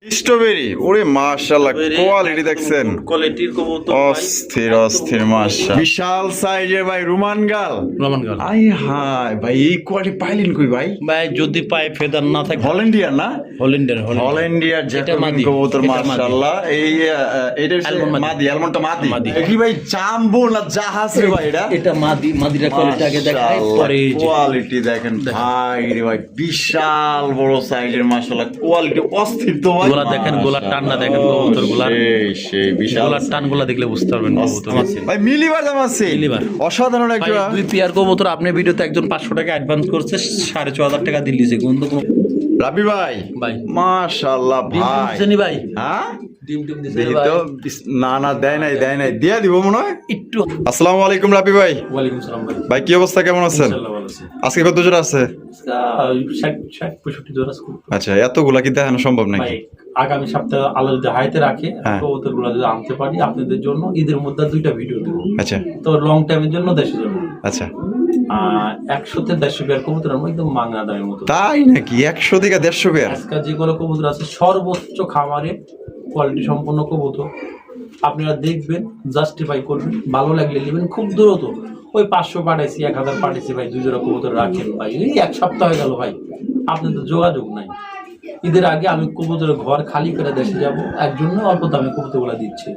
Strawberry ওরে মাশাআল্লাহ quality দেখছেন কোয়ালিটির কবুতর অস্থির অস্থির মাশাআল্লাহ বিশাল সাইজের ভাই রোমান গাল আই হাই ভাই এই কোয়ালিটি পাইলেন কই ভাই ভাই যদি পায় ফেদার না থাকে হল্যান্ডিয়ার না হল্যান্ডিয়ার জ্যাকোবিন কবুতর মাশাআল্লাহ এই এটা মাদি আলমন্ডটা মাদি কি ভাই জাম্বো না জাহাজ রে ভাই এটা মাদিরা কোয়ালিটি আগে দেখাই পরে কোয়ালিটি দেখেন ভাই রে ভাই বিশাল বড় সাইজের মাশাআল্লাহ কোয়ালিটি অস্থির তো ভাই গোলা দেখেন গোলার টানটা দেখেন কবুতর গোলার সেই বিশাল গোলার টানগুলো দেখলে বুঝতে পারবেন কবুতর আছে ভাই মিলিবার দাম আছে মিলিবার অসাধারণ একটা দুই পেয়ার কবুতর আপনি ভিডিওতে একজন 500 টাকা অ্যাডভান্স করছে 4500 টাকা দিলিছে কিন্তু রাবি ভাই মাশাআল্লাহ ভাই জানি ভাই হ্যাঁ ডিম দিছে ভাই তো না দেয় নাই দিয়া দিব মনে হয় একটু আসসালামু আলাইকুম রাবি ভাই ওয়ালাইকুম সালাম ভাই ভাই কি অবস্থা কেমন আছেন ইনশাআল্লাহ ভালো আছি আজকে কত জোড়া আছে 65 জোড়া আছে আচ্ছা এতগুলা কি দেখানো সম্ভব নাকি আগামী সপ্তাহে আলো যদি হাইতে রাখে কবুতর গুলো যদি আনতে পারি আপনাদের জন্য ঈদের মধ্যে 2টা ভিডিও দেবো আচ্ছা তো লং টাইমের জন্য দেশে যাবো আচ্ছা 100 থেকে 150 পেয়ার কবুতর আমরা একদম মাংনা দামের মতো তাই নাকি 100 থেকে 150 পেয়ার আজকে যেগুলো কবুতর আছে সর্বোচ্চ খামারে কোয়ালিটি সম্পন্ন কবুতর আপনারা দেখবেন জাস্টিফাই করবেন ভালো লাগলে নেবেন খুব দ্রুত ওই 500 পাঠাইছি 1000 পাঠাইছি ভাই 2 জোড়া কবুতর রাখেন ভাই এই এক সপ্তাহ হয়ে গেল ভাই আপনাদের যোগাযোগ নাই ঈদের আগে আমি কবুতরের ঘর খালি করে দেশে যাব এর জন্য অল্প দামে কবুতরগুলো দিচ্ছি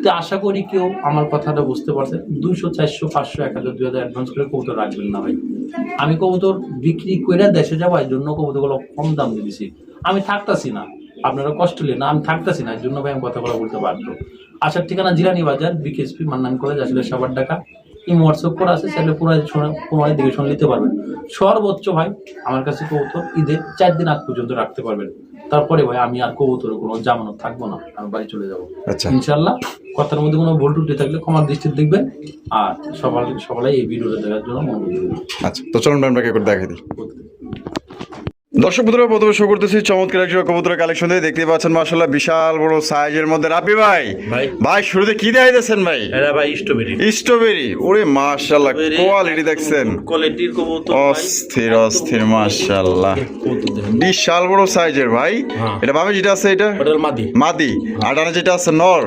তো আশা করি কেউ আমার কথাটা বুঝতে পারছে 200 400 500 1000 2000 অ্যাডভান্স করে কবুতর রাখবেন না ভাই আমি কবুতর বিক্রি করে দেশে যাবো এর জন্য কবুতরগুলো কম দাম দিয়েছি আমি থাকতাছি না আপনারা কষ্ট নেই না আমি থাকতাছি না এর জন্য ভাই আমি কথাগুলো বলতে বাধ্য আসার ঠিকানা জিরানি বাজার বিকেএসপি মান্নান কলেজ আসলে সবার টাকা এই হোয়াটসঅ্যাপ করে আছে সেটা পুরো দিকে শুনে নিতে পারবেন সর্বোচ্চ ভাই আমার কাছে কবুতর ঈদের 4 দিন আগ পর্যন্ত রাখতে পারবেন তারপরে ভাই আমি আর কবুতরের কোনো জামানত থাকবো না আমি বাড়ি চলে যাবো ইনশাল্লাহ কথার মধ্যে কোনো ভুল টুটি থাকলে ক্ষমার দৃষ্টিতে দেখবেন আর সবাই এই ভিডিওটা দেখার জন্য মনে করবেন আচ্ছা তো চলুন আমরা করে দেখাই দিই দর্শক বন্ধুরা প্রথমে শুরু করতেছি চমৎকার একজন কবুতরের কালেকশন দিয়ে দেখতে পাচ্ছেন মাশাআল্লাহ বিশাল বড় সাইজের মধ্যে রাবি ভাই ভাই শুরুতে কি দেখাইতেছেন ভাই এটা ভাই স্ট্রবেরি ওরে মাশাআল্লাহ কোয়ালিটি দেখছেন কোয়ালিটির কবুতর অস্থির মাশাআল্লাহ বিশাল বড় সাইজের ভাই এটা বামে যেটা আছে এটা মাদি আর ডানে যেটা আছে নর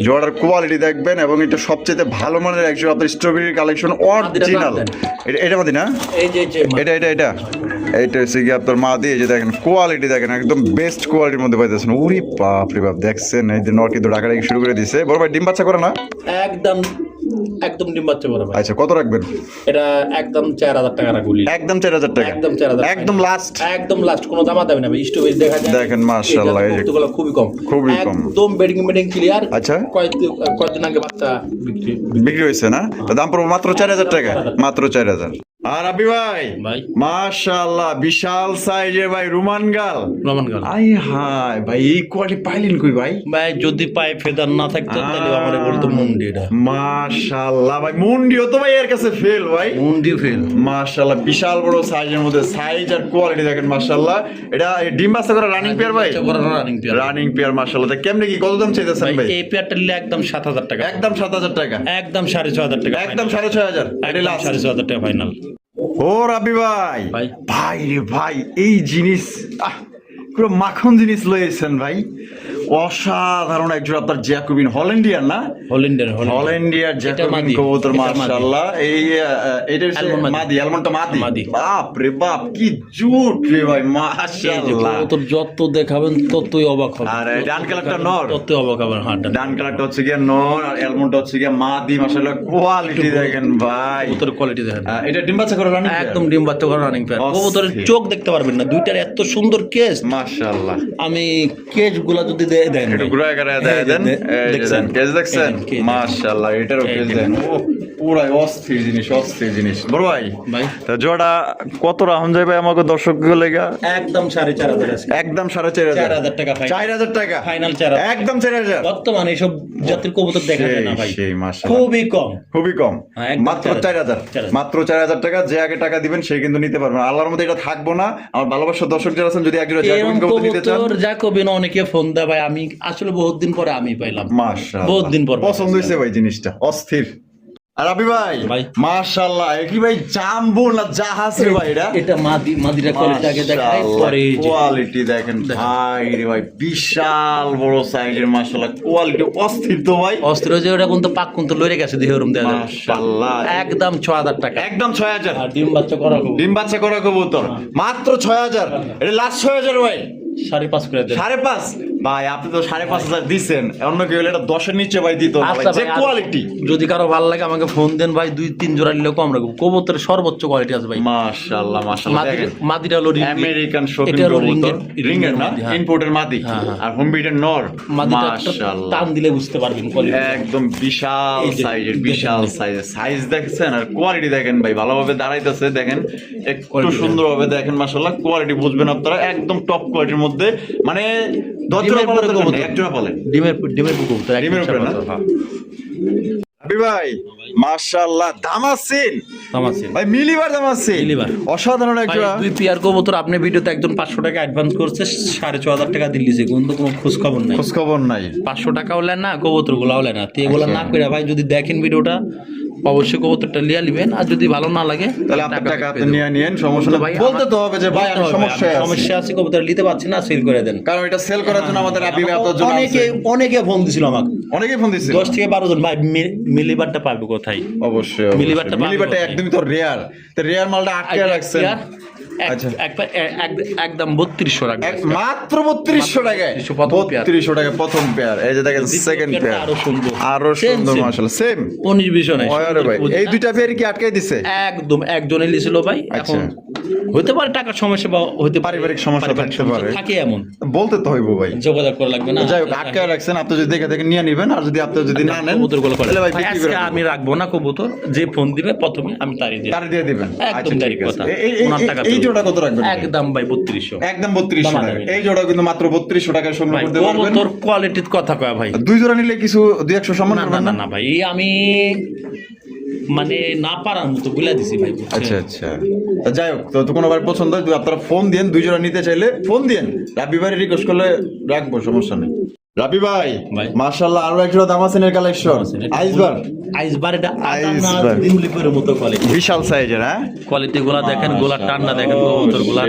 জোড়ার কোয়ালিটি দেখবেন এবং এটা সবচেয়ে ভালো মানের একজন আপনার স্ট্রবেরির কালেকশন অরিজিনাল এটা মাদি না এই যে এটা হচ্ছে কি আপনার মাদি এই যে দেখেন কোয়ালিটি দেখেন একদম বেস্ট কোয়ালিটির মধ্যে পাইতেছেন উরি বাপ রে বাপ দেখছেন এই যে নর কিন্তু ডাকাডাকি শুরু করে দিছে বড় ভাই ডিম বাচ্চা করে না একদম ডিম বাচ্চা করে ভাই আচ্ছা কত রাখবেন এটা একদম 4000 টাকা রাখুন একদম 4000 টাকা একদম 4000 একদম লাস্ট কোনো দাম দেবে না ভাই স্ট্রবেরি দেখা যায় দেখেন মাশাআল্লাহ এই যে খুবই কম একদম বেডিং ক্লিয়ার আচ্ছা কয়েকদিন আগে বাচ্চা বিক্রি হয়েছে না তো দাম পড়বে মাত্র 4000 টাকা মাত্র 4000 আর আবি ভাই মাশাআল্লাহ বিশাল সাইজের ভাই রোমান গাল আই হাই ভাই এই কোয়ালিটি পাইলেন কই ভাই যদি পায় ফেদার না থাকতো তাহলে আমারে বলতো মুন্ডি এটা মাশাআল্লাহ ভাই মুন্ডিও তো ভাই এর কাছে ফেল ভাই মুন্ডিও ফেল মাশাআল্লাহ বিশাল বড় সাইজের মধ্যে সাইজ আর কোয়ালিটি দেখেন মাশাআল্লাহ এটা ডিম বাচ্চা করা রানিং পেয়ার ভাই রানিং পেয়ার মাশাআল্লাহ তা কেমনে কি কত দাম চাইতেছেন ভাই এই পেয়ারটা নিলে একদম 7000 টাকা একদম 7000 টাকা একদম 6500 টাকা একদম 6500 এটা লাস্ট 6500 টাকা ফাইনাল ও রাবি ভাই ভাই রে ভাই এই জিনিস পুরো মাখন জিনিস লয়েছেন ভাই অসাধারণ একজন আপনার জ্যাকোবিন হল্যান্ডিয়ার না হল্যান্ডিয়ার জ্যাকোবিন কবুতর মাশাআল্লাহ এই এটা হচ্ছে মাদি বাপ রে বাপ কি জুট রে ভাই মাশাআল্লাহ কবুতর যত দেখাবেন ততই অবাক হবেন আর ডান কালারটা নর ততই অবাক হবেন হ্যাঁ ডান কালারটা হচ্ছে কি নর আর অ্যালমন্ডটা হচ্ছে কি মাদি মাশাআল্লাহ কোয়ালিটি দেখেন ভাই কবুতর কোয়ালিটি দেখেন এটা ডিম বাচ্চা করে রানিং একদম ডিম বাচ্চা করে রানিং পেয়ার কবুতরের চোখ দেখতে পারবেন না দুইটার এত সুন্দর কেস মাশাআল্লাহ আমি কেজগুলা যদি দেন একটু ঘুরে ঘুরে দেন দেখছেন কেজ দেখছেন মাশাআল্লাহ এটারও কেজ দেন ও পুরাই অস্থির জিনিস বড় ভাই তা জোড়া কত রাউন্ড যাবে আমাকে দর্শকগুলো লাগা একদম 4500 আছে একদম 4500 টাকা 4000 টাকা ফাইনাল 4000 একদম 4000 বর্তমানে এইসব জাতির কবুতর দেখা যায় না ভাই সেই মাশাআল্লাহ খুবই কম মাত্র 4000 মাত্র 4000 টাকা যে আগে টাকা দিবেন সে কিন্তু নিতে পারবেন আল্লাহর মধ্যে এটা থাকবো না আমার ভালোবাসার দর্শক যারা আছেন যদি একজন জ্যাকোবিন কবুতর নিতে চান জ্যাকোবিন অনেকে ফোন দেয় ভাই আমি আসলে বহুত দিন পরে আমি পাইলাম মাশাআল্লাহ বহুত দিন পর পছন্দ হইছে ভাই জিনিসটা অস্থির আর রাবি ভাই ভাই। মাশাআল্লাহ এ কি ভাই জাম্বো না জাহাজ রে ভাই এটা এটা মাদিরা কোয়ালিটি আগে দেখাই পরে এই যে কোয়ালিটি দেখেন ভাই রে ভাই বিশাল বড় সাইজের মাশাআল্লাহ কোয়ালিটি অস্থির তো ভাই অস্ত্র যে ওটা কোন তো পাক কোন তো লইরে গেছে দেহরম দেয়া যাবে। মাশাআল্লাহ একদম 6000 টাকা একদম 6000 আর ডিম বাচ্চা করা হবে ডিম বাচ্চা করা কবুতর মাত্র 6000 এটা লাস্ট 6000 ভাই 5.5 করে দেন। 5.5 ভাই আপনি তো 5.5 দিচ্ছেন অন্য কেউ হলে এটা 10-এর নিচে ভাই দিত না ভাই আচ্ছা যে ভাই, কোয়ালিটি যদি কারো ভালো লাগে আমাকে ফোন দেন ভাই 2-3 জোড়া নিলে কম রাখবো কবুতরের সর্বোচ্চ কোয়ালিটি আছে ভাই মাশাআল্লাহ মাশাআল্লাহ দেখেন মাদিরা হলো আমেরিকান শৌখিন এটা হলো কবুতর রিঙ্গের না হ্যাঁ। ইম্পোর্টের মাদি হ্যাঁ, হ্যাঁ। আর হোমবিটের নর মাদিরা মাশাআল্লাহ টান দিলে বুঝতে পারবেন কোয়ালিটি একদম বিশাল এই যে, সাইজের দেখেন বিশাল ভাই। সাইজের সাইজ দেখছেন আর কোয়ালিটি দেখেন ভাই ভালোভাবে দাঁড়াইতেছে দেখেন একটু Quality সুন্দরভাবে দেখেন মাশাআল্লাহ কোয়ালিটি বুঝবেন আপনারা একদম টপ কোয়ালিটির মধ্যে মানে 10 জোড়া ডিমের পালেন উপরে তো কবুতর। এক জোড়া পালেন ডিমের কবুতর ডিমের উপরে না? হাবি ভাই মাশাআল্লাহ দামাসিন তামাসিন ভাই মিলিবার দামাসিন মিলিবার। অসাধারণ এক ভাই, জোড়া 2 পেয়ার কবুতর আপনি ভিডিওতে একদম 500 টাকা অ্যাডভান্স করছে 4500 টাকা দিল্লিছে কিন্তু কোনো খোঁজ খবর নাই খোঁজ খবর নাই 500 টাকা হলে না কবুতর গুলা হলে না তো এগুলা না করে ভাই যদি দেখেন ভিডিওটা অবশ্যই কবুতরটা লিয়া নেবেন আর যদি ভালো না লাগে তাহলে আপনার টাকা আপনি পে দেবো। নিয়ে নিয়েন সমস্যা তো নেই ভাই, বলতে তো হবে যে ভাই আমি বলতে হবে, সমস্যায় আমি আছি সমস্যা আছে কবুতর নিতে পারছি না সেল করে দেন কারণ এটা সেল করার জন্য আমাদের আবি ভাই আপনার জন্য অনেকে ফোন দিছিল আমাকে অনেকেই ফোন দিচ্ছে 10 থেকে 12 জন ভাই মিলিবারটা পাবে কোথায় অবশ্যই মিলিবারটা পাবে মিলিবারটা কোথায়? একদমই তো রেয়ার তো রেয়ার মালটা আটকে রাখছেন আচ্ছা। একদম 3200 রাখবেন মাত্র 3200 টাকায় 3200 প্রথম পেয়ার। 3200 টাকা প্রথম পেয়ার এই যে দেখেন সেকেন্ড পেয়ার আরো সুন্দর আরো Same, সুন্দর same। মাশাআল্লাহ সেম 19-20 নাই ওরে ভাই এই দুইটা পেয়ার কি আটকাই দিছে একদম একজনে লিছিল ভাই আচ্ছা। এখন হতে পারে টাকার সমস্যা বা হতে পারে পারিবারিক সমস্যা পারিবারিক থাকতে পারে। থাকে এমন বলতে তো হইব ভাই যোগাযোগ করা লাগবে না যাই হোক আটকায় রাখছেন আপনি যদি দেখে দেখে নিয়ে নেবেন আর যদি আপনি যদি না নেন কবুতরগুলো করে তাহলে ভাই ভাই, বিক্রি আজকে করে আমি রাখবো না কবুতর যে ফোন দিবে প্রথমে আমি তারই দিই তার দিয়ে দিবেন একদম আচ্ছা ঠিক direct আছে কথা। এই ওনার টাকা এই তুলবে। জোড়া কত রাখবেন ভাই? একদম ভাই 3200 একদম 3200 টাকা দামাদামি। এই জোড়া কিন্তু মাত্র 3200 টাকায় সংগ্রহ ভাই করতে পারবেন কবুতর কোয়ালিটির কথা কয় ভাই দুই জোড়া নিলে কিছু 200 সম্মান না না করবেন না না না ভাই এই আমি মানে না পারার মতো বলে দিছি ভাই বুঝছেন? আচ্ছা আচ্ছা তা যাই হোক তো কোনো বার পছন্দ হয় যদি আপনারা ফোন দিন দুই জোড়া নিতে চাইলে ফোন দিন রাবি ভাই রিকোয়েস্ট করলে রাখবো সমস্যা নেই রাবি ভাই ভাই। মাশাআল্লাহ আরো এক জোড়া দামাসিনের কালেকশন আইসবার আইসবার এটা আইসবার। দিমলিপের মতো কোয়ালিটি বিশাল সাইজের হ্যাঁ কোয়ালিটি গুলা দেখেন গোলার টানটা দেখেন কবুতর গুলা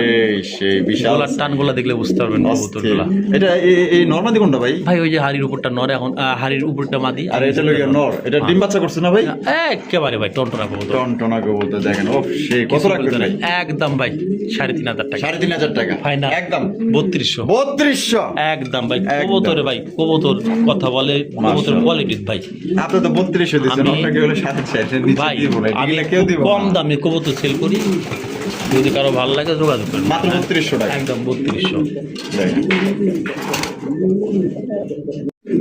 সেই বিশাল গোলার টান গুলা দেখলে বুঝতে পারবেন কবুতর অস্থির। গুলা এটা এই নরমাদি কোনটা ভাই ভাই ওই যে হাড়ির উপরটা নর এখন হাড়ির উপরটা মাদি আর এটা লইয়া নর এটা ডিম বাচ্চা করছে না ভাই একেবারে ভাই টনটনা কবুতর টনটনা কবুতর দেখেন ও সেই কত রাখবেন ভাই একদম ভাই 3500 টাকা 3500 টাকা ফাইনাল একদম 3200 3200 একদম ভাই একদম। কবুতরে ভাই কবুতর কথা বলে কবুতর কোয়ালিটি ভাই আপনি তো 3200 দিচ্ছেন আমি- আপনাকে হলো 750 নিচে ভাই দিব না আমি এগুলা কেউ দিব কম না। দামে কবুতর সেল করি যদি কারো ভালো লাগে যোগাযোগ করবেন মাত্র 3200 টাকা একদম 3200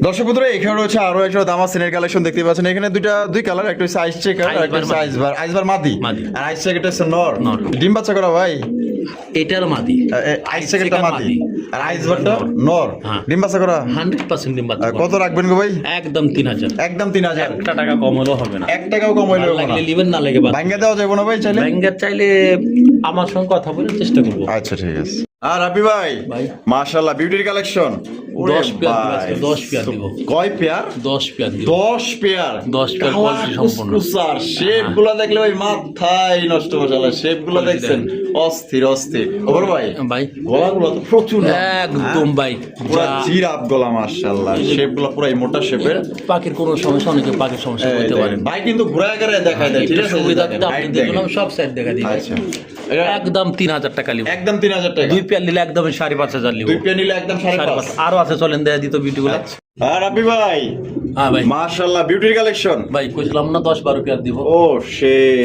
দর্শক বন্ধুরা এখানে রয়েছে আরো একটা দামাসিনের কালেকশন দেখতে পাচ্ছেন এখানে দুই কালার একটা হচ্ছে আইস চেকার আর একটা হচ্ছে আইসবার মাদি মাদি। আর আইস চেকারটা হচ্ছে নর নর। ডিম বাচ্চা করা ভাই এটার মাদি আইস চেকারটা মাদি আর আইসবারটা নর হ্যাঁ। ডিম বাচ্চা করা 100% ডিম বাচ্চা কত রাখবেন গো ভাই একদম 3000 একদম 3000 একটা টাকা কম হলেও হবে না 1 টাকাও কম হইলো ভালো লাগলে লিবেন না লাগে বাদ ভাঙ্গা দেওয়া যাবে না ভাই চাইলে ব্যাংকার চাইলে আমার সঙ্গে কথা বলে চেষ্টা করবো আচ্ছা ঠিক আছে আর রাবি ভাই ভাই। মাশাআল্লাহ বিউটির কালেকশন 10 পেয়ার দিব আজকে, 10 পেয়ার দিব। কয় পেয়ার 10 পেয়ার দিব 10 পেয়ার 10 পেয়ার কোয়ালিটি সম্পূর্ণ কুসকুসার শেপ গুলা দেখলে ভাই মাথায় নষ্ট মশালা শেপ গুলা Quality দেখছেন অস্থির অস্থির ওপর ভাই ভাই গলাগুলো তো প্রচুর লম্বা, একদম হ্যাঁ? ভাই পুরা যা- জিরাফ গলা মাশাআল্লাহ শেপ গুলা পুরাই মোটা শেপের পাখির কোনো সমস্যা অনেকে পাখির সমস্যা হতে পারে ভাই কিন্তু ঘুরায় ঘুরায় দেখায় দেয় ঠিক এটা আছে সুবিধা দেখেন, আপনি height দেখুন দেখেন। আমি সব সাইড দেখা দিই আচ্ছা এটা একদম 3000 টাকা লিব একদম 3000 টাকা 2 পেয়ার নিলে একদম 5500 লিব দুই পেয়ার নিলে একদম 5.5 আরো আছে চলেন দেয়া দিত বিউটি গুলো আর রাবি ভাই হ্যাঁ ভাই মাশাআল্লাহ বিউটির কালেকশন ভাই কইছিলাম না 10-12 পেয়ার দিব ও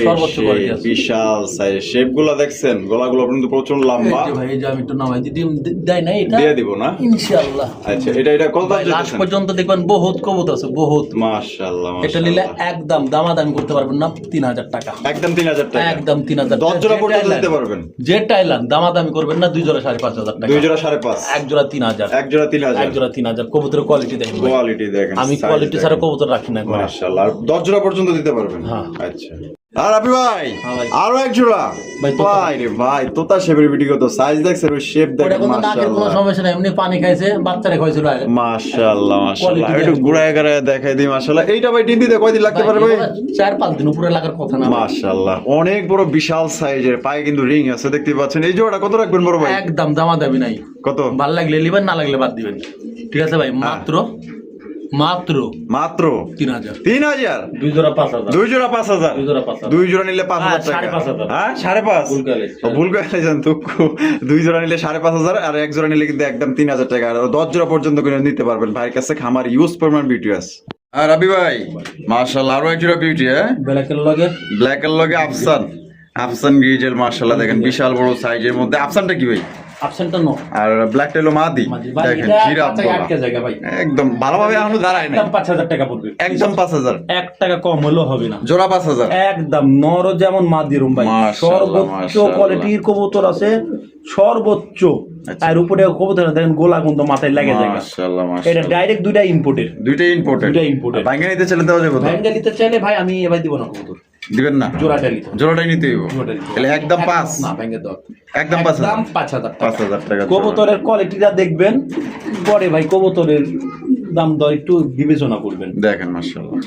সর্বোচ্চ quality আছে। বিশাল সাইজ শেপ গুলা দেখছেন গলাগুলো কিন্তু প্রচুর লম্বা এই যে ভাই এই যে আমি একটু নামাই দিই ডিম দেয় না এটা দিয়ে দিব না ইনশাআল্লাহ আচ্ছা এটা কত দাম ভাই লাস্ট দিতেছেন পর্যন্ত দেখবেন বহুত কবুতর আছে বহুত মাশাআল্লাহ এটা নিলে একদম দামাদামি করতে পারবেন না 3000 টাকা একদম 3000 টাকা একদম 3000 10 জোড়া পর্যন্ত দিতে পারবেন যে টাইলান দামাদামি করবেন না 2 জোড়া 5500 টাকা দুই জোড়া 5.5 এক জোড়া 3000 এক জোড়া 3000 এক জোড়া 3000 কবুতরের কোয়ালিটি দেখেন ভাই। কোয়ালিটি দেখেন আমি size কোয়ালিটি দেখেন। ছাড়া কবুতর রাখি না ঘরে। মাশাআল্লাহ আর 10 জোড়া পর্যন্ত দিতে পারবেন হ্যাঁ। আচ্ছা আর আপনি ভাই হ্যাঁ ভাই। আরো এক জোড়া ভাই, তোতা। ভাই রে ভাই তোতা শেপের ভিডিও কত সাইজ দেখছেন ওই শেপ ওটা দেখেন কোনো নাকের কোনো মাশাআল্লাহ সমস্যা নাই, এমনি পানি খাইছে, বাচ্চারে খাইছিল আগে। মাশাআল্লাহ মাশাআল্লাহ Quality একটু দেখেন। ঘুরায় ঘুরায় দেখাই দিই মাশাআল্লাহ। এইটা ভাই ডিম দিতে কয়দিন লাগতে পারে ভাই? 4-5 দিন উপরে লাগার কথা না ভাই। মাশাআল্লাহ অনেক বড় বিশাল সাইজের, পায়ে কিন্তু রিং আছে দেখতে পাচ্ছেন। এই জোড়াটা কত রাখবেন বড় ভাই? একদম দামাদামি নাই, কত? ভাল লাগলে নিবেন, না লাগলে বাদ দিবেন। ঠিক আছে ভাই, মাত্র মাত্র মাত্র 3000। 3000 দুই জোড়া 5000। দুই জোড়া 5000 দুই জোড়া 5000। দুই জোড়া নিলে 5000 টাকা। 5,500 হ্যাঁ 5.5 ভুল করে লেগেছে। ভুল করে লেগেছেন তো। দুই জোড়া নিলে 5,500 আর এক জোড়া নিলে কিন্তু একদম 3000 টাকা। আর 10 জোড়া পর্যন্ত করে নিতে পারবেন ভাইয়ের কাছে। খামার ইউজ পরিমাণ বিউটি আছে। আর রবি ভাই মাশাআল্লাহ আরো এক জোড়া বিউটি, হ্যাঁ ব্ল্যাকের লগে ব্ল্যাক এর লগে আফসান, আফসান গ্রিজেল মাশাআল্লাহ দেখেন বিশাল বড় সাইজের মধ্যে। আফসানটা কি ভাই? অপশনটা নো। আর ব্ল্যাক টেলো মাদি ভাই দেখেন এটা জিরাফ কাঁচায় গলা। আটকে জায়গা ভাই। একদম ভালোভাবে এখনো দাঁড়ায় না। একদম 5000 টাকা পড়বে। একদম 5000 1 টাকা কম হলেও হবে না। জোড়া 5000 একদম নর যেমন মাদিরুম ভাই, মাশাআল্লাহ, সর্বোচ্চ মাশাআল্লাহ। কোয়ালিটির কবুতর আছে, সর্বোচ্চ। আচ্ছা। আর উপরে কবুতর দেখেন গোলা কিন্তু মাথায় লাগে যায়। মাশাআল্লাহ এটা মাশাআল্লাহ ডাইরেক্ট দুইটা ইম্পোর্টেড। দুইটাই ইম্পোর্টেড। দুইটাই imported। বাইঙ্গা নিতে চলে দেওয়া যাবে তো? ভ্যানটা নিতে চাইলে ভাই আমি এবার দিব না কবুতর, দিবেন না? জোড়াটা নিতে। জোড়াটাই নিতে হইব। জোড়াটা নিতে। তাহলে একদম 5 না ভ্যাঙ্গে দাও। একদম 5000 একদম 5000 টাকা। 5000 টাকা জোড়া। কবুতরের কোয়ালিটিটা দেখবেন, পরে ভাই কবুতরের দাম দর একটু বিবেচনা করবেন। দেখেন মাশাআল্লাহ।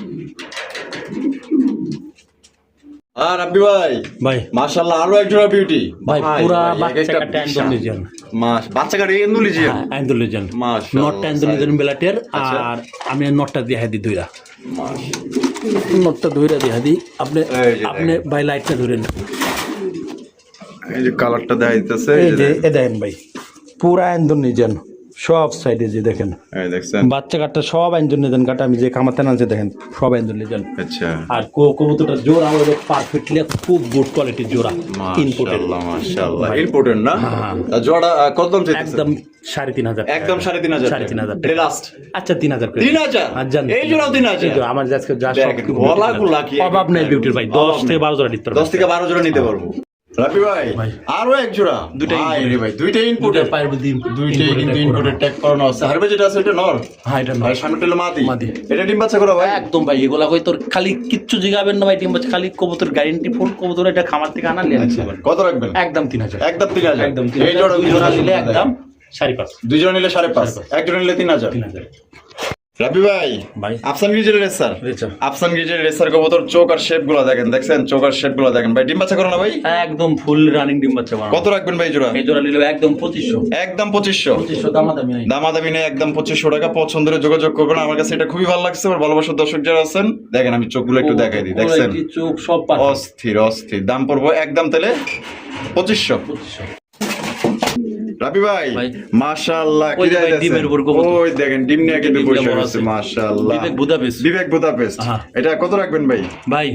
আর আপনি ভাই ভাই মাশাআল্লাহ আরো এক জোড়া বিউটি ভাই পুরা ভাই, এক বাচ্চা একটা কাটা বিশাল। ইন্দোনেশিয়ান। বাচ্চা কাটা ইন্দোনেশিয়ান ইন্দোনেশিয়ান মাশাআল্লাহ। নটটা ইন্দোনেশিয়ান বেলাটের। আচ্ছা। আর আমি নটটা দিয়ে দিই দুইটা, নটটা ধইরা দিয়ে দিই। আপনি এই যে আপনি ভাই লাইটটা ধরেন। এই যে কালারটা দেখা দিতেছে এই যে এ দেখেন ভাই পুরা ইন্দোনেশিয়ান, সব সাইডে যে দেখেন এই দেখছেন। বাচ্চা কাটা সব ইন্দোনেশিয়ান কাটা। আমি যে খামাতে নাচে দেখেন সব ইন্দোনেশিয়ান। আচ্ছা আর কবুতরটা জোড়া হলো পারফেক্টলি খুব গুড কোয়ালিটির জোড়া, ইম্পোর্টেড। মাশাআল্লাহ মাশাআল্লাহ ইম্পোর্টেন্ট না? হ্যাঁ। আর জোড়া কত দাম চাইতেছেন? একদম 3500। একদম 3500 3500 এটা লাস্ট। আচ্ছা 3000 করে 3000 আর জান এই জোড়াও 3000 এই তো আমার আজকে যা সব দেখেন, গলাগুলা কি অভাব নেই বিউটির ভাই। 10 থেকে 12 জোড়া নিতে 10 থেকে 12 জোড়া নিতে পারবো। রাফি ভাই ভাই। আরো এক জোড়া দুইটাই ভাই রে imported। ভাই দুইটাই দুটো ইম্পোর্টেড। পায়ের বুদ্ধি দুইটাই কিন্তু ইম্পোর্টেড ট্যাগ করানো আছে। হারবে যেটা আছে এটা নর, হ্যাঁ এটা আর সামনেটা হলো মাদি। মাদি। এটা ডিম বাচ্চা করা ভাই? একদম ভাই এগুলা কই তোর খালি কিচ্ছু জিগাবেন না ভাই। টিম বাচ্চা খালি কবুতর গ্যারান্টি ফুল কবুতর। এটা খামার থেকে আনা নিয়ে আচ্ছা, আসবেন কত রাখবেন? একদম 3000। একদম 3000। একদম এই জোড়া দুই জোড়া নিলে একদম 5.5। দুই জোড়া নিলে 5.5, এক জোড়া নিলে 3000। 3000 রাফি ভাই ভাই। আফসান গিজের রেসার, রেসার। আফসান গিজের রেসার কবুতর চোখ আর শেপ গুলো দেখেন, দেখছেন চোখ আর শেপ গুলো দেখেন ভাই। ডিম বাচ্চা করো না ভাই? একদম ফুল রানিং ডিম বাচ্চা বানানো। কত রাখবেন ভাই জোড়া? এই জোড়া নিলে একদম 2500। একদম 2500। 2500 দামাদামি নাই। দামাদামি নেই, একদম 2500 টাকা। পছন্দের যোগাযোগ করবেন। আমার কাছে এটা খুবই ভালো লাগছে। আমার ভালোবাসার দর্শক যারা আছেন দেখেন আমি চোখগুলো একটু দেখাই দিই, দেখছেন কোয়ালিটি চোখ সব পারফেক্ট। অস্থির অস্থির। দাম পড়বো একদম তাহলে 2500। 2500। রাবি ভাই ভাই। মাশাআল্লাহ ওই কি যে ভাই দেখছেন? ডিমের উপর কবুতর। ওই দেখেন ডিম নিয়ে কিন্তু ডিমটা বসে বড় আছে আছে। মাশাআল্লাহ। বিবেক বুদাপেস্ট। বিবেক বুদাপেস্ট। হ্যাঁ। এটা কত রাখবেন ভাই? ভাই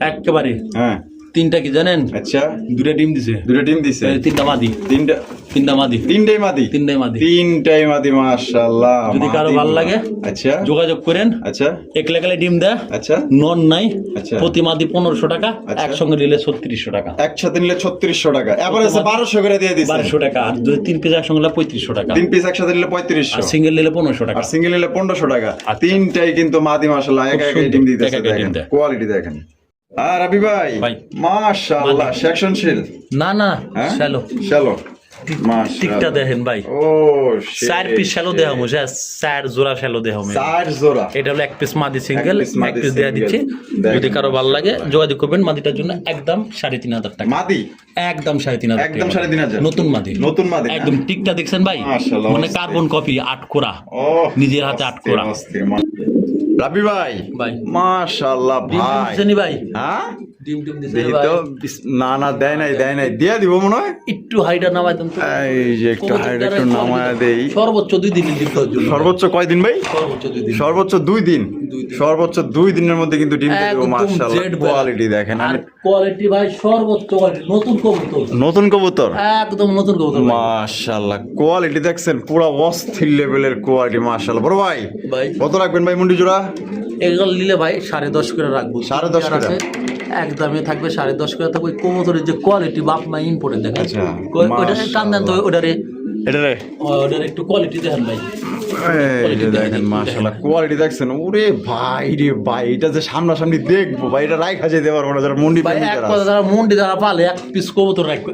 একেবারে হ্যাঁ তিনটা কি জানেন? আচ্ছা দুটা ডিম দিছে, দুটো ডিম দিছে, তিনটা মাদি, তিনটা তিনটা মাদি, তিনটাই মাদি, তিনটাই মাদি। তিনটাই মাদি মাশাআল্লাহ। যদি কারো মাদি ভালো লাগে আচ্ছা যোগাযোগ করেন। আচ্ছা একলা একলা ডিম দেয়, আচ্ছা নন নাই। আচ্ছা। প্রতি মাদি 1500 টাকা, আচ্ছা। একসঙ্গে নিলে 3600 টাকা। একসাথে নিলে 3600 টাকা, এভারেজে 1200 করে দিয়ে দিছেন। 1200 টাকা। আর যদি 3 পিস একসঙ্গে নিলে 3500 টাকা। তিন পিস একসাথে নিলে আর 3500, সিঙ্গেল নিলে 1500 টাকা। আর সিঙ্গেল নিলে 1500 টাকা। আচ্ছা। তিনটাই কিন্তু মাদি মাশাআল্লাহ খুব একা একা সুন্দর, ডিম দিতেছে। একা একা ডিম দেখেন দেয়। কোয়ালিটি দেখেন। আর আবি ভাই ভাই। মাশাআল্লাহ সেকশনশীল। না না হ্যাঁ শ্যালো শ্যালো টিকটা মাশাআল্লাহ দেখেন ভাই। ও 4 পিস শ্যালো দেহ মুঝে, 4 জোড়া শ্যালো দেহ মুঝে। 4 জোড়া। এটা হলো 1 পিস মাদি সিঙ্গেল, এক piece মাদি 1 পিস দেয়া single। দিচ্ছি। দেখেন। যদি কারো ভালো লাগে যোগাযোগ করবেন। মাদিটার জন্য একদম 3500 টাকা। মাদি একদম 3500 একদম 3500। নতুন মাদি, নতুন মাদি না? একদম টিকটা দেখছেন ভাই, মাশাআল্লাহ, মানে অস্থির। কার্বন কপি 8 কোরা, ও নিজের হাতে 8 কোরা। রাবি ভাই ভাই। মাশাআল্লাহ ডিম টিম ভাই। দিছেনি ভাই? হ্যাঁ ডিম টিম দিছে দেখি ভাই? তো না না দেয় নাই দিয়া দিব মনে হয়। একটু হাইটা নামাই দেন তো। এই যে একটু হাইট একটু নামায় দেই। সর্বোচ্চ 2 দিন ডিম দেওয়ার জন্য। সর্বোচ্চ কয়দিন ভাই? সর্বোচ্চ 2 দিন। সর্বোচ্চ 2 দিন। সর্বোচ্চ 2 দিনের মধ্যে কিন্তু ডিম দিয়ে দেবো। একদম মাশাআল্লাহ জেড কোয়ালিটি দেখেন। আর কোয়ালিটি ভাই সর্বোচ্চ কোয়ালিটি, নতুন কবুতর, নতুন কবুতর একদম নতুন কবুতর ভাই। মাশাআল্লাহ কোয়ালিটি দেখছেন পুরো অস্থির লেভেলের কোয়ালিটি মাশাআল্লাহ। বড় ভাই ভাই কত রাখবেন ভাই মুন্ডি জোড়া? এগুলো নিলে ভাই 10.5 করে রাখবো। 10.5 করে? আছে, একদমই থাকবে 10.5 করে থাকবে। কবুতরের যে কোয়ালিটি বাপ মা ইম্পোর্টেন্ট দেখেন। আচ্ছা, ওইটা টান দেন তো ওটারে, এটা রে ওটার একটু কোয়ালিটি দেখেন ভাই। এই যে দেখেন মাশাআল্লাহ কোয়ালিটি দেখছেন, ওরে ভাই রে ভাই, এটা যে সামনাসামনি দেখবো ভাই, এটা রাইখা যেতে পারবো না যারা মন্ডি ভাই এক কথা যারা মন্ডি যারা পালে এক পিস কবুতর রাখবে,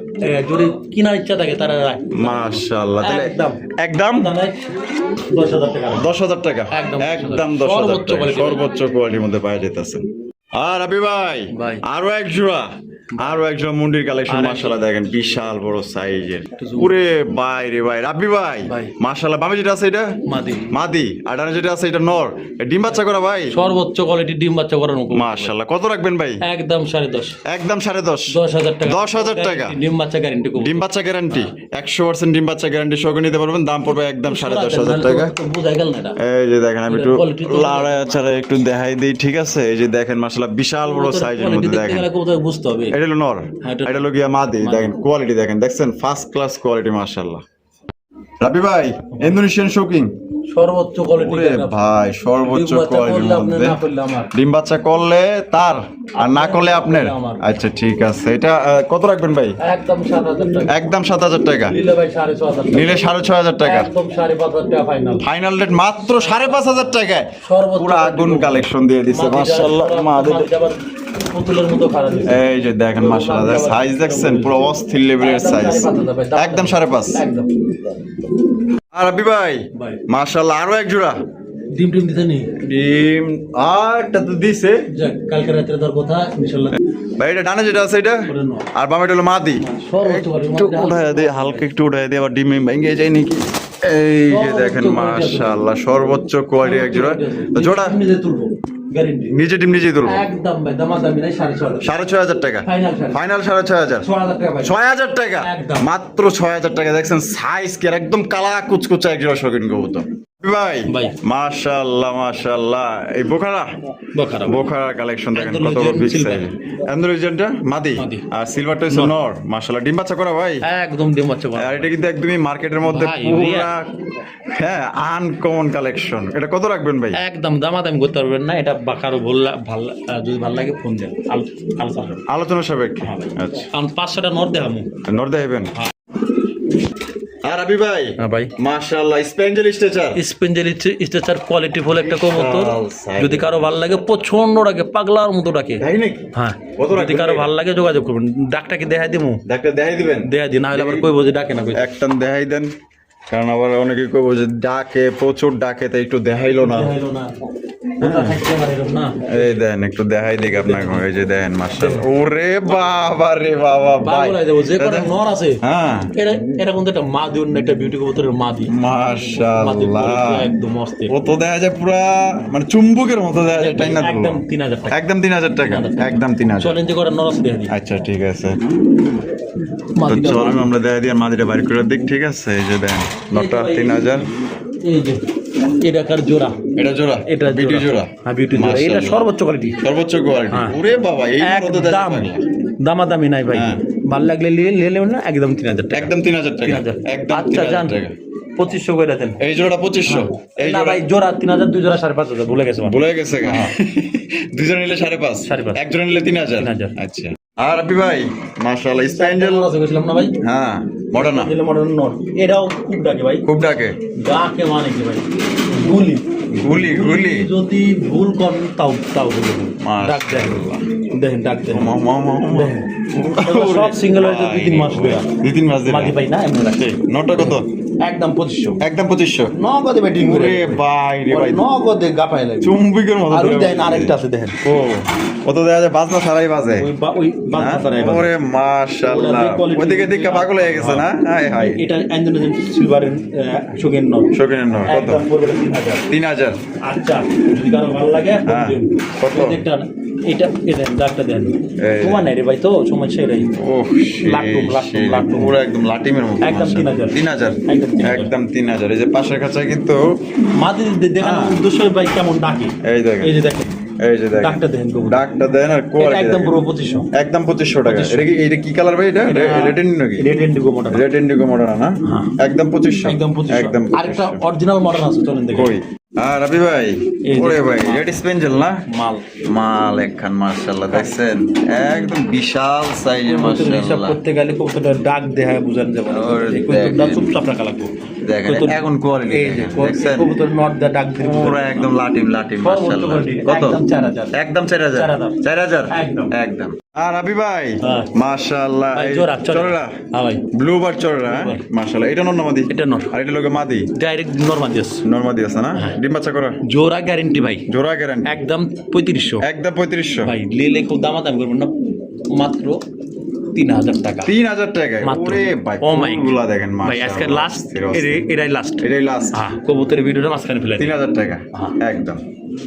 যদি কেনার ইচ্ছা থাকে তারা রাখবে। মাশাআল্লাহ। তাহলে একদম একদম 10,000 টাকা। 10,000 টাকা, একদম একদম 10,000 টাকা quality। সর্বোচ্চ কোয়ালিটির মধ্যে পাওয়া যেতেছেন। আর আবি ভাই ভাই। আরো এক জোড়া মুন্ডির কালেকশন মাশাআল্লাহ দেখেন, বিশাল বড় সাইজের, ওরে ভাই রে ভাই, রাব্বি ভাই ভাই। মাশাআল্লাহ। বামে যেটা আছে এটা মাদি মাদি, আর ডানে যেটা আছে এটা নর, ডিম বাচ্চা করা ভাই, সর্বোচ্চ কোয়ালিটি ডিম বাচ্চা করানো মাশাআল্লাহ। কত রাখবেন ভাই? একদম 10.5। একদম 10.5, 10,000 টাকা। 10,000 টাকা ডিম বাচ্চা গ্যারান্টি কবুতর। ডিম বাচ্চা গ্যারান্টি, 100% ডিম বাচ্চা গ্যারান্টি সহকারে নিতে পারবেন। দাম পড়বে একদম 10,500 টাকা। বুঝাই গেল না এটা। এই যে দেখেন, আমি একটু quality তো- লাড়া ছাড়া একটু দেখাই দিই, ঠিক আছে? এই যে দেখেন মাশাআল্লাহ বিশাল বড় সাইজের Quality মধ্যে দেখতে দেখেন, গেলে কবুতর বুঝতে হবে। এটা হলো নর, এটা- এটা হলো গিয়া মাদি। দেখেন কোয়ালিটি দেখেন, দেখছেন ফার্স্ট ক্লাস কোয়ালিটি মাশাআল্লাহ। রাবি ভাই ইন্দোনেশিয়ান শোকিং, সর্বোচ্চ কোয়ালিটি ওরে ভাই সর্বোচ্চ কোয়ালিটির মধ্যে ডিম বাচ্চা করলে তার, আর না করলে আপনার। আচ্ছা ঠিক আছে, এটা কত রাখবেন ভাই? একদম 7,000 টাকা। একদম 7,000 টাকা, নিলে ভাই 6,500 টাকা। নিলে 6,500 টাকা, একদম 5,500 টাকা ফাইনাল। ফাইনাল রেট মাত্র 5,500 টাকায় সর্বোচ্চ পুরো আগুন কালেকশন দিয়ে দিচ্ছে মাশাআল্লাহ। পুতুলের মতো খারাপ দিচ্ছে। এই যে দেখেন মাশাআল্লাহ, সাইজ দেখছেন পুরো অস্থির লেভেলের সাইজ, একদম 5.5। একদম আর আবি ভাই ভাই। মাশাআল্লাহ আরো এক জোড়া ডিম টিম দিতে নেই। ডিম, আরটা তো দিছে যাক, কালকে রাত্রে তোর কথা ইনশাআল্লাহ। ভাই। এটা ডানে যেটা আছে এটা, আর বামে এটা হলো মাদি। সর্বোচ্চ একটু উঠায় দিয়ে, হালকা একটু উঠায় দিয়ে, আবার ডিম ভেঙে যায় নাকি। এই যে দেখেন মাশাআল্লাহ সর্বোচ্চ কোয়ালিটি এক জোড়া। তো জোড়া নিজে তুলবো গ্যারান্টি। নিজে ডিম নিজেই তুলবো, একদম ভাই দামাদামি নাই 6,500 6,500 টাকা ফাইনাল। ফাইনাল 6,500। 6,000 টাকা ভাই। 6,000 টাকা, একদম। মাত্র 6,000 টাকা। দেখছেন সাইজ কি, আর একদম কালা কুচকুচা এক জোড়া শৌখিন কবুতর ভাই। ভাই। মাশাআল্লাহ মাশাআল্লাহ। এই বোখারা কালেকশন দেখেন কত বড় বিগ সাইজ। অ্যান্ড্রোজেনটা মাদি, মাদি। আর সিলভারটা হচ্ছে নর। মাশাআল্লাহ ডিম বাচ্চা করা ভাই, একদম ডিম বাচ্চা করা। আর এটা কিন্তু একদমই মার্কেটের মধ্যে ভাই, পুরা হ্যাঁ আনকমন কালেকশন। এটা কত রাখবেন ভাই? একদম দামাদামি করতে পারবেন না, এটা বাকারও যদি ভালো লাগে ফোন দেন। আলোচনা সাপেক্ষে। আচ্ছা, কারণ 500টা নর দেখামু। নর দেখাবেন। আর আবি ভাই ভাই মাশাআল্লাহ স্পেঞ্জেল স্ট্রেচার, স্পেঞ্জেল স্ট্রেচার কোয়ালিটি ফুল একটা কবুতর। যদি কারো ভালো লাগে প্রচন্ড ডাকে, পাগলার মতো ডাকে। তাই নাকি? হ্যাঁ, কত যদি রাখবেন কারো ভাই? ভালো লাগে যোগাযোগ করবেন। ডাকটাকে দেখাই দিমু, ডাক্তার দেখাই দিবেন। দেখাই দিই, না হলে আবার কইবো যে ডাকে না কই। একটান দেখাই দেন, কারণ আবার অনেকে কইবো যে ডাকে, প্রচুর ডাকে, তাই একটু দেখাইলো না। দেখাইলো না, ওটা থাকতে পারে এরকম না। এই দেন একটু দেখাই দিক আপনাকে। এই যে দেখেন মাশাআল্লাহ, ওরে বাবা রে বাবা ভাই, পাগল হয়ে যাবো। যে কটা নর আছে হ্যাঁ এটা কিন্তু একটা মাদি, অন্য একটা বিউটি কবুতরের মাদি। মাদির মাশাআল্লাহ quality একদম অস্থির। ও তো দেখা যায় পুরা মানে চুম্বকের মতো দেখা যায়, তাই না? একদম 3,000 টাকা। একদম 3,000 টাকা, একদম 3,000। চলেন যে কটা নর আছে দেখা দিই। আচ্ছা ঠিক আছে, তো মাদিটা চলুন আমরা দেখা দিয়ে মাদিটা বাড়ি করে দিক। ঠিক আছে, এই যে দেন নটা 3,000। এই যে এটাকার জোড়া, এটা জোড়া, এটা বিউটি জোড়া। হ্যাঁ বিউটি জোড়া, এটা মাশাআল্লাহ। সর্বোচ্চ কোয়ালিটি, সর্বোচ্চ কোয়ালিটি। হ্যাঁ। ওরে বাবা, এই মতো দেখা একদম যায় না। দামাদামি নাই ভাই। হ্যাঁ। ভালো লাগলে নিয়ে নেবেন না, একদম 3,000 টাকা। একদম 3,000 টাকা, 3,000। একদম আচ্ছা যান 3,000 টাকা। 2500 করে দেন। এই জোড়া 2500, এই না জোড়া ভাই জোড়া 3,000, দুই জোড়া 5,500 ভুলে গেছে আমার। ভুলে গেছে গা। দুজন নিলে 5.5, 5.5, একজন নিলে 3,000। 3,000। আচ্ছা। আর আপনি ভাই মাশাআল্লাহ স্প্যান্ডেল আছে বলছিলাম না ভাই, হ্যাঁ মডার্ন না, দিলে মডার্ন নর। এটাও খুব ডাকে ভাই, খুব ডাকে। ডাকে মানে কি ভাই, গুলি গুলি গুলি যদি ভুল করেন তাও বলবো। ডাক দেন, মাশাআল্লাহ। দেখেন ডাক দেন, মা মা মা দেখেন। সব সিঙ্গেল হয়েছে 2-3 মাস ধরে। 2-3 মাস ধরে মাদি পাই না এমনি রাখে। নটা কত? একদম 2500। একদম 2500। নগদে ব্যাটিং করে, ওরে ভাই রে ভাই, নগদে গাপায় লাগে। চুম্বকের মতো আর ওই ধরে দেখেন আরেকটা আছে দেখেন, ও কত দেখা যায়, বাজনা সারাই বাজে। ওই বাজনা তারাই বাজে। ওরে মাশাআল্লাহ, ওরা যে quality ওদিকে দিকে পাগল হয়ে গেছে না? হাই হাই, এটা ইন্দোনেশিয়ান সিলভারের শোকেন নর। শৌখিনের নর। কত? একদম পড়বে 3,000। 3,000। আচ্ছা যদি কারো ভালো লাগে হ্যাঁ। কত? দেখটা এটা দেন, ডাকটা দেন। এই। তোমার নাই রে ভাই, তো সমস্যা এটাই। ওহ লাটুম, লাটুম। পুরো একদম লাটিমের মতো। একদম 3,000। 3,000, একদম 3,000। একদম 3,000। এই যে পাশের কাছায় কিন্তু মাদি দেখানোর উদ্দেশ্য ভাই কেমন ডাকে। এই দেখেন, এই যে দেখেন, এই যে দেখেন ডাকটা দেখেন কবুতর। ডাকটা দেন আর এটা কোয়ালিটি একদম পুরো 2500। একদম 2500 টাকা। এটা কি কালার ভাই? এটা রেড নাকি? Red Indigo model. Red Indigo model না? হ্যাঁ। একদম 2500। একদম 2500। একদম আরেকটা অরিজিনাল মডেল আছে, চলেন দেখেন। কই? আর রবি ভাই, এই যে। ওরে ভাই রেড স্পেঞ্জেল না? মাল মাল একখান মাশাআল্লাহ, দেখছেন একদম বিশাল সাইজের হিসাব মাশাআল্লাহ। করতে গেলে কবুতরটা ডাক দেখায় বুঝান যাবে না। ওরে এই কবুতরটা দেখেন। চুপচাপ রাখা লাগবে। দেখেন নতুন। এখন কোয়ালিটি এই যে কবুতর নট দা ডাক দিয়ে পুরো একদম লাটিম লাটিম সর্বোচ্চ মাশাআল্লাহ quality, কত একদম 4000 একদম 4000 4000 4000 একদম। একদম আর রাবি ভাই হ্যাঁ। মাশাআল্লাহ ভাই এই জোড়া চড়রা হ্যাঁ ভাই ব্লু বার চড়রা মাশাআল্লাহ এটা নর না মাদি এটা নর। আর এটা লোকে মাদি ডাইরেক্ট নরমাল দিস নরমাদি আছে না ডিম বাচ্চা করা জোড়া গ্যারেন্টি ভাই জোড়া গ্যারান্টি একদম 3500 একদম 3500 ভাই লিলে খুব দামাদামি করবেন না মাত্র 3000 টাকা 3000 টাকায় মাত্র। ওরে ভাই ও মাই ফুলগুলা দেখেন ভাই আজকে মাশাআল্লাহ লাস্ট এটাই লাস্ট এটাই লাস্ট হ্যাঁ কবুতরের ভিডিওটা মাঝখানে ফেলে দিই। 3000 টাকা হ্যাঁ। একদম